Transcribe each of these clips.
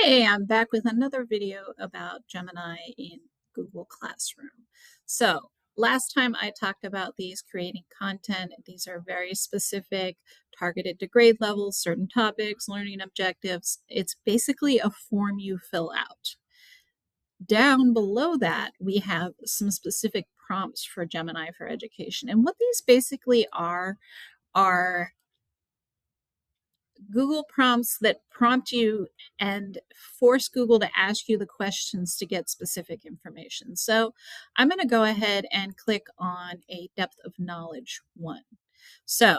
Hey, I'm back with another video about Gemini in Google Classroom. So, last time I talked about these creating content. These are very specific, targeted to grade levels, certain topics, learning objectives. It's basically a form you fill out. Down below that, we have some specific prompts for Gemini for Education. And what these basically are Google prompts that prompt you and force Google to ask you the questions to get specific information. So I'm going to go ahead and click on a depth of knowledge one. So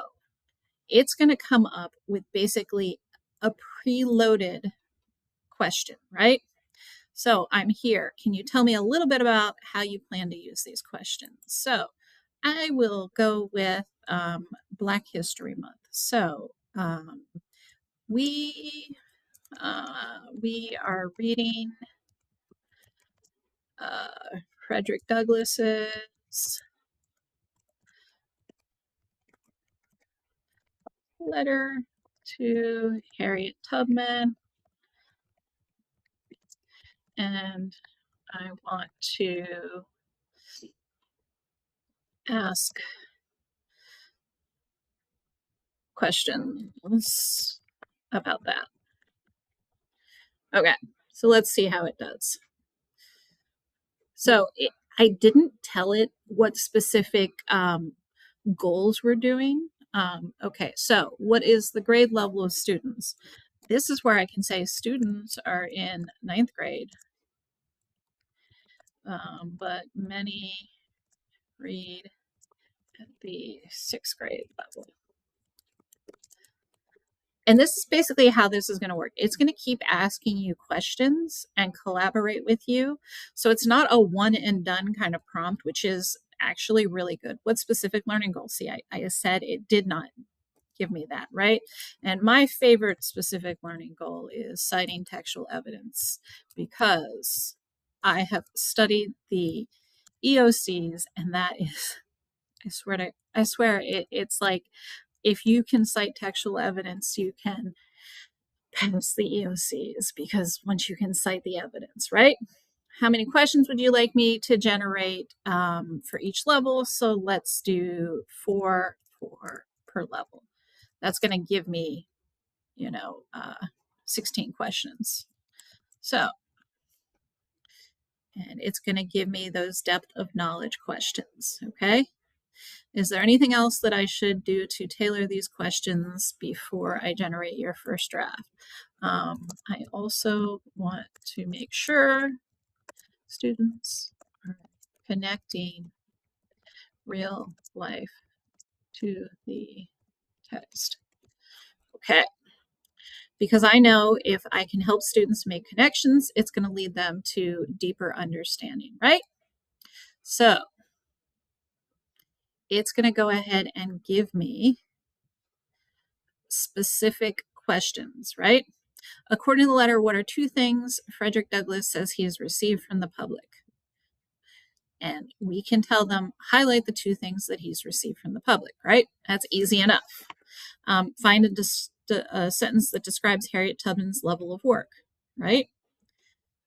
it's going to come up with basically a preloaded question, right? So I'm here. Can you tell me a little bit about how you plan to use these questions? So I will go with Black History Month. So we are reading Frederick Douglass's letter to Harriet Tubman, and I want to ask questions about that. Okay, so let's see how it does. So I didn't tell it what specific goals we're doing. Okay, so what is the grade level of students? This is where I can say students are in 9th grade, but many read at the 6th grade level. And this is basically how this is going to work. It's going to keep asking you questions and collaborate with you. So it's not a one and done kind of prompt, which is actually really good. What specific learning goals? See, I said it did not give me that, right? And my favorite specific learning goal is citing textual evidence, because I have studied the EOCs, and that is, I swear it's like, if you can cite textual evidence, you can pass the EOCs, because once you can cite the evidence, right? How many questions would you like me to generate for each level? So let's do 4 per level. That's going to give me, 16 questions. So, and it's going to give me those depth of knowledge questions, okay? Is there anything else that I should do to tailor these questions before I generate your first draft? I also want to make sure students are connecting real life to the text. Okay. Because I know if I can help students make connections, it's going to lead them to deeper understanding, right? So it's going to go ahead and give me specific questions, right? According to the letter, what are 2 things Frederick Douglass says he has received from the public? And we can tell them, highlight the 2 things that he's received from the public, right? That's easy enough. Find a sentence that describes Harriet Tubman's level of work, right?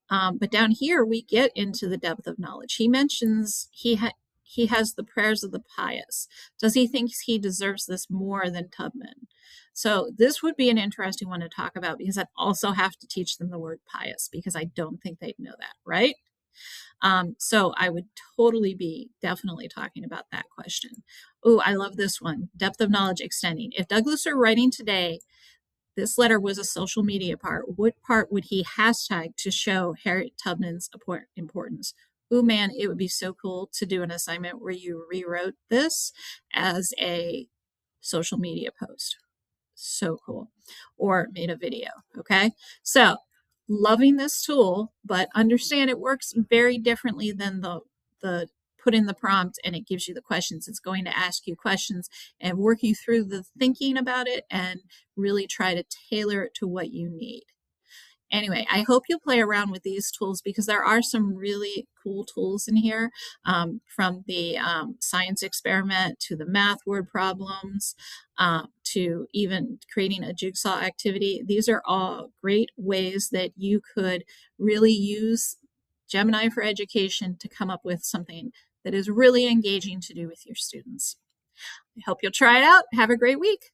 But down here, we get into the depth of knowledge. He mentions he has the prayers of the pious. Does he think he deserves this more than Tubman? So this would be an interesting one to talk about, because I'd also have to teach them the word pious, because I don't think they'd know that, right? So I would totally be definitely talking about that question. Oh, I love this one. Depth of knowledge extending. If Douglass were writing today, this letter was a social media part. What part would he hashtag to show Harriet Tubman's importance? Oh man, it would be so cool to do an assignment where you rewrote this as a social media post. So cool. Or made a video, okay? So loving this tool, but understand it works very differently than the put in the prompt and it gives you the questions. It's going to ask you questions and work you through the thinking about it and really try to tailor it to what you need. Anyway, I hope you'll play around with these tools because there are some really cool tools in here, from the science experiment to the math word problems, to even creating a jigsaw activity. These are all great ways that you could really use Gemini for Education to come up with something that is really engaging to do with your students. I hope you'll try it out. Have a great week.